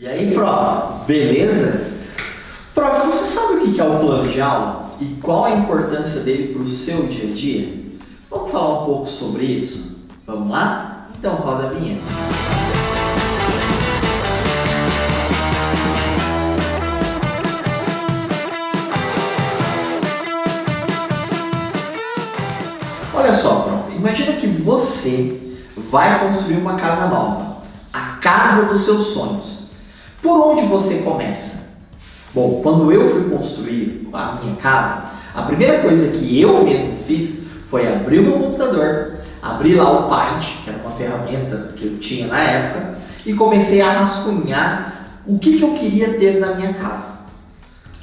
E aí, prof, beleza? Prof, você sabe o que é o plano de aula e qual a importância dele para o seu dia a dia? Vamos falar um pouco sobre isso? Vamos lá? Então roda a vinheta. Olha só, prof, imagina que você vai construir uma casa nova, a casa dos seus sonhos. Por onde você começa? Bom, quando eu fui construir a minha casa, a primeira coisa que eu mesmo fiz foi abrir o meu computador, abrir lá o Paint, que era uma ferramenta que eu tinha na época, e comecei a rascunhar o que eu queria ter na minha casa.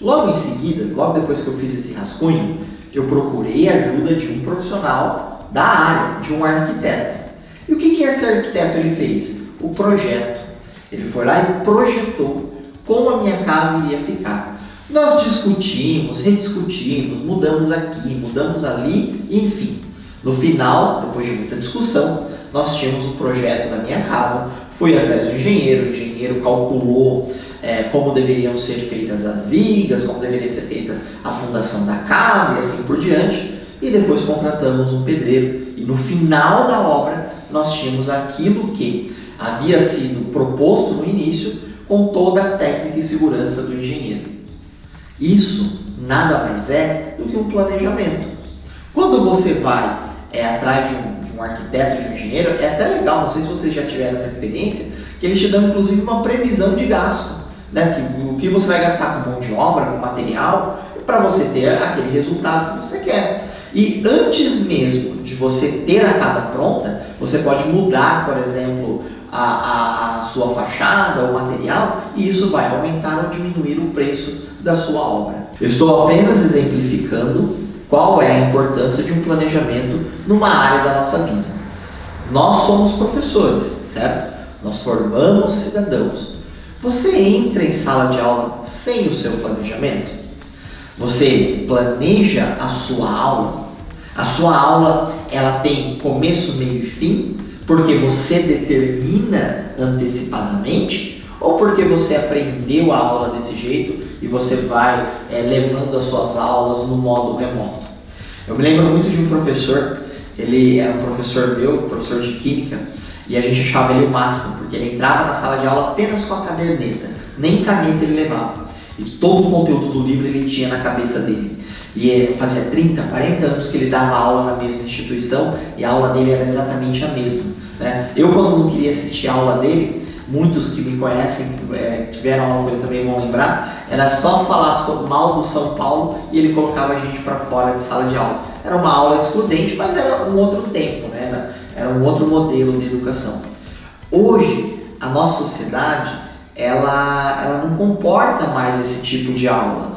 Logo em seguida, logo depois que eu fiz esse rascunho, eu procurei a ajuda de um profissional da área, de um arquiteto. E o que esse arquiteto ele fez? O projeto. Ele foi lá e projetou como a minha casa iria ficar. Nós discutimos, rediscutimos, mudamos aqui, mudamos ali, enfim. No final, depois de muita discussão, nós tínhamos o projeto da minha casa. Fui atrás do engenheiro, o engenheiro calculou como deveriam ser feitas as vigas, como deveria ser feita a fundação da casa e assim por diante. E depois contratamos um pedreiro e no final da obra nós tínhamos aquilo que havia sido proposto no início com toda a técnica e segurança do engenheiro. Isso nada mais é do que um planejamento. Quando você vai atrás de um arquiteto, de um engenheiro, é até legal, não sei se vocês já tiveram essa experiência, que eles te dão inclusive uma previsão de gasto, né? O que você vai gastar com mão de obra, com material, para você ter aquele resultado que você quer. E antes mesmo de você ter a casa pronta, você pode mudar, por exemplo, a sua fachada, o material, e isso vai aumentar ou diminuir o preço da sua obra. Eu estou apenas exemplificando qual é a importância de um planejamento numa área da nossa vida. Nós somos professores, certo? Nós formamos cidadãos. Você entra em sala de aula sem o seu planejamento? Você planeja a sua aula? A sua aula ela tem começo, meio e fim? Porque você determina antecipadamente? Ou porque você aprendeu a aula desse jeito e você vai levando as suas aulas no modo remoto? Eu me lembro muito de um professor, ele era um professor meu, professor de química, e a gente achava ele o máximo, porque ele entrava na sala de aula apenas com a caderneta, nem caneta ele levava. E todo o conteúdo do livro ele tinha na cabeça dele. E fazia 30, 40 anos que ele dava aula na mesma instituição e a aula dele era exatamente a mesma, né? Eu, quando não queria assistir a aula dele, muitos que me conhecem, tiveram aula com ele também vão lembrar, era só falar mal do São Paulo e ele colocava a gente para fora de sala de aula. Era uma aula excludente, mas era um outro tempo, né? Era um outro modelo de educação. Hoje, a nossa sociedade, ela não comporta mais esse tipo de aula.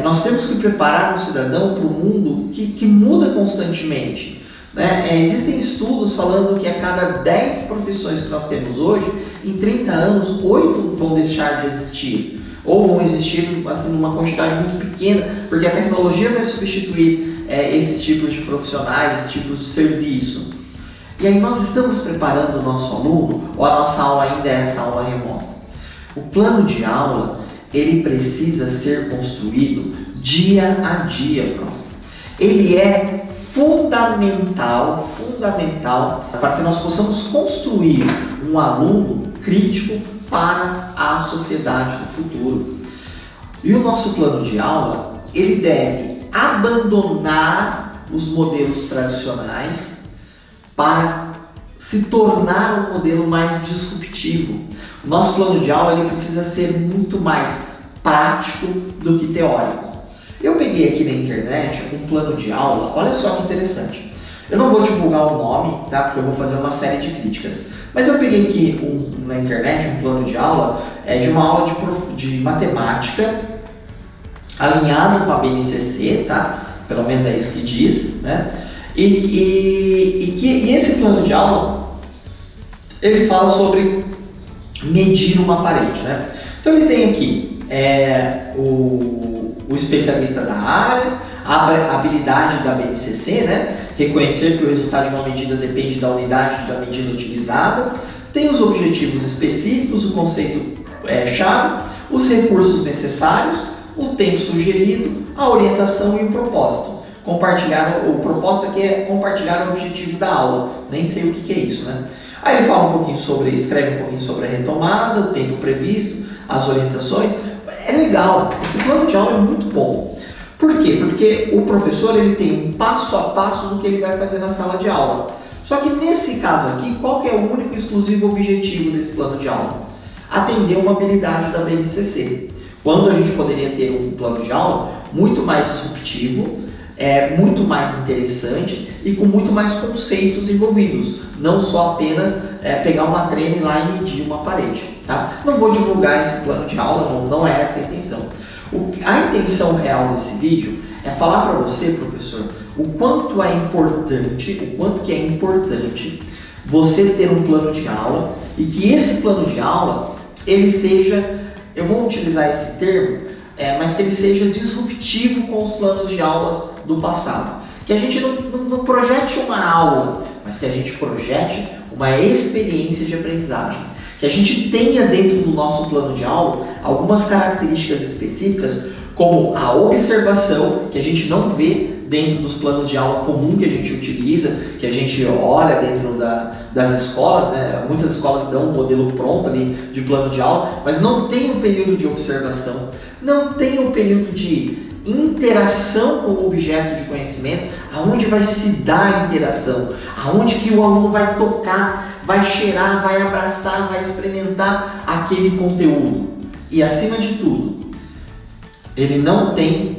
Nós temos que preparar um cidadão para um mundo que muda constantemente, né? Existem estudos falando que a cada 10 profissões que nós temos hoje, em 30 anos, 8 vão deixar de existir. Ou vão existir assim, numa quantidade muito pequena, porque a tecnologia vai substituir esses tipos de profissionais, esses tipos de serviço. E aí nós estamos preparando o nosso aluno, ou a nossa aula ainda é essa aula remota? O plano de aula, ele precisa ser construído dia a dia, prof. Ele é fundamental para que nós possamos construir um aluno crítico para a sociedade do futuro. E o nosso plano de aula, ele deve abandonar os modelos tradicionais para se tornar um modelo mais disruptivo. O nosso plano de aula ele precisa ser muito mais prático do que teórico. Eu peguei aqui na internet um plano de aula, olha só que interessante. Eu não vou divulgar o nome, tá? Porque eu vou fazer uma série de críticas. Mas eu peguei aqui na internet um plano de aula de uma aula de matemática alinhado com a BNCC, tá? Pelo menos é isso que diz, né? E esse plano de aula ele fala sobre medir uma parede, né? Então ele tem aqui o especialista da área, a habilidade da BNCC, né? Reconhecer que o resultado de uma medida depende da unidade da medida utilizada, tem os objetivos específicos, o conceito chave, os recursos necessários, o tempo sugerido, a orientação e o propósito. O propósito aqui é compartilhar o objetivo da aula. Nem sei o que é isso, né? Aí ele fala escreve um pouquinho sobre a retomada, o tempo previsto, as orientações. É legal, esse plano de aula é muito bom. Por quê? Porque o professor ele tem um passo a passo do que ele vai fazer na sala de aula. Só que nesse caso aqui, qual que é o único e exclusivo objetivo desse plano de aula? Atender uma habilidade da BNCC. Quando a gente poderia ter um plano de aula muito mais disruptivo, muito mais interessante e com muito mais conceitos envolvidos, não só apenas pegar uma treme lá e medir uma parede, tá? Não vou divulgar esse plano de aula, não é essa a intenção. A intenção real desse vídeo é falar para você, professor, o quanto que é importante você ter um plano de aula e que esse plano de aula ele seja, eu vou utilizar esse termo, mas que ele seja disruptivo com os planos de aulas do passado. Que a gente não projete uma aula, mas que a gente projete uma experiência de aprendizagem. Que a gente tenha dentro do nosso plano de aula algumas características específicas, como a observação, que a gente não vê dentro dos planos de aula comum que a gente utiliza, que a gente olha dentro das escolas, né? Muitas escolas dão um modelo pronto ali de plano de aula, mas não tem um período de observação, não tem um período de interação com o objeto de conhecimento, aonde vai se dar a interação, aonde que o aluno vai tocar, vai cheirar, vai abraçar, vai experimentar aquele conteúdo. E acima de tudo, ele não tem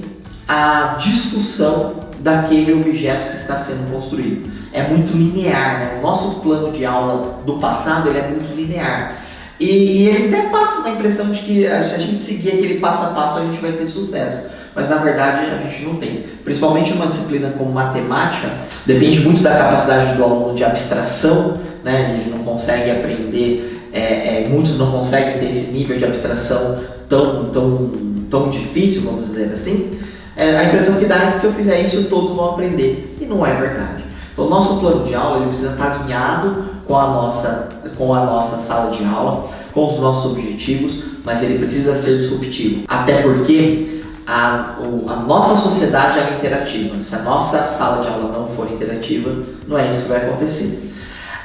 a discussão daquele objeto que está sendo construído. É muito linear, né? O nosso plano de aula do passado ele é muito linear. E ele até passa uma impressão de que se a gente seguir aquele passo a passo a gente vai ter sucesso. Mas na verdade a gente não tem. Principalmente uma disciplina como matemática, depende muito da capacidade do aluno de abstração, né? Ele não consegue aprender, muitos não conseguem ter esse nível de abstração tão difícil, vamos dizer assim. A impressão que dá é que se eu fizer isso todos vão aprender, e não é verdade. Então o nosso plano de aula ele precisa estar alinhado com a nossa sala de aula, com os nossos objetivos, mas ele precisa ser disruptivo. Até porque a nossa sociedade é interativa. Se a nossa sala de aula não for interativa, não é isso que vai acontecer.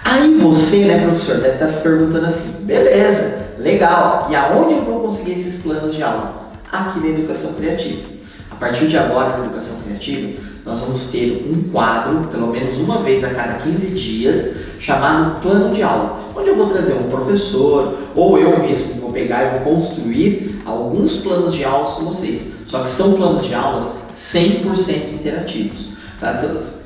Aí você, né, professor, deve estar se perguntando assim, beleza, legal, e aonde eu vou conseguir esses planos de aula? Aqui na Educação Criativa. A partir de agora, na Educação Criativa, nós vamos ter um quadro, pelo menos uma vez a cada 15 dias, chamado Plano de Aula, onde eu vou trazer um professor, ou eu mesmo vou pegar e vou construir alguns planos de aulas com vocês. Só que são planos de aulas 100% interativos. Tá?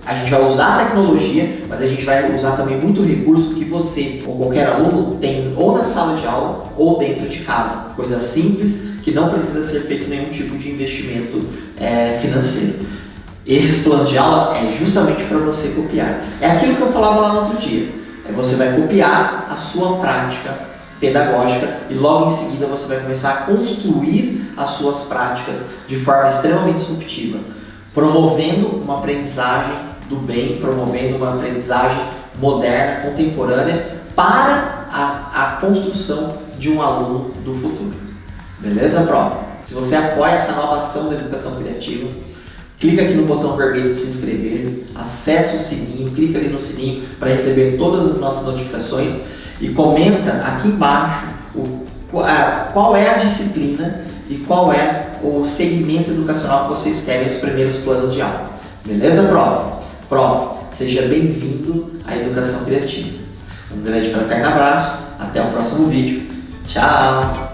A gente vai usar a tecnologia, mas a gente vai usar também muito recurso que você ou qualquer aluno tem ou na sala de aula ou dentro de casa. Coisa simples que não precisa ser feito nenhum tipo de investimento financeiro. Esses planos de aula é justamente para você copiar. É aquilo que eu falava lá no outro dia. Você vai copiar a sua prática pedagógica e logo em seguida você vai começar a construir as suas práticas de forma extremamente disruptiva, promovendo uma aprendizagem do bem, promovendo uma aprendizagem moderna, contemporânea para a construção de um aluno do futuro. Beleza, prof? Se você apoia essa nova ação da Educação Criativa, clica aqui no botão vermelho de se inscrever, acessa o sininho, clica ali no sininho para receber todas as nossas notificações e comenta aqui embaixo qual é a disciplina e qual é o segmento educacional que vocês querem os primeiros planos de aula. Beleza, prof? Prof, seja bem-vindo à Educação Criativa. Um grande fraterno abraço, até o próximo vídeo. Tchau!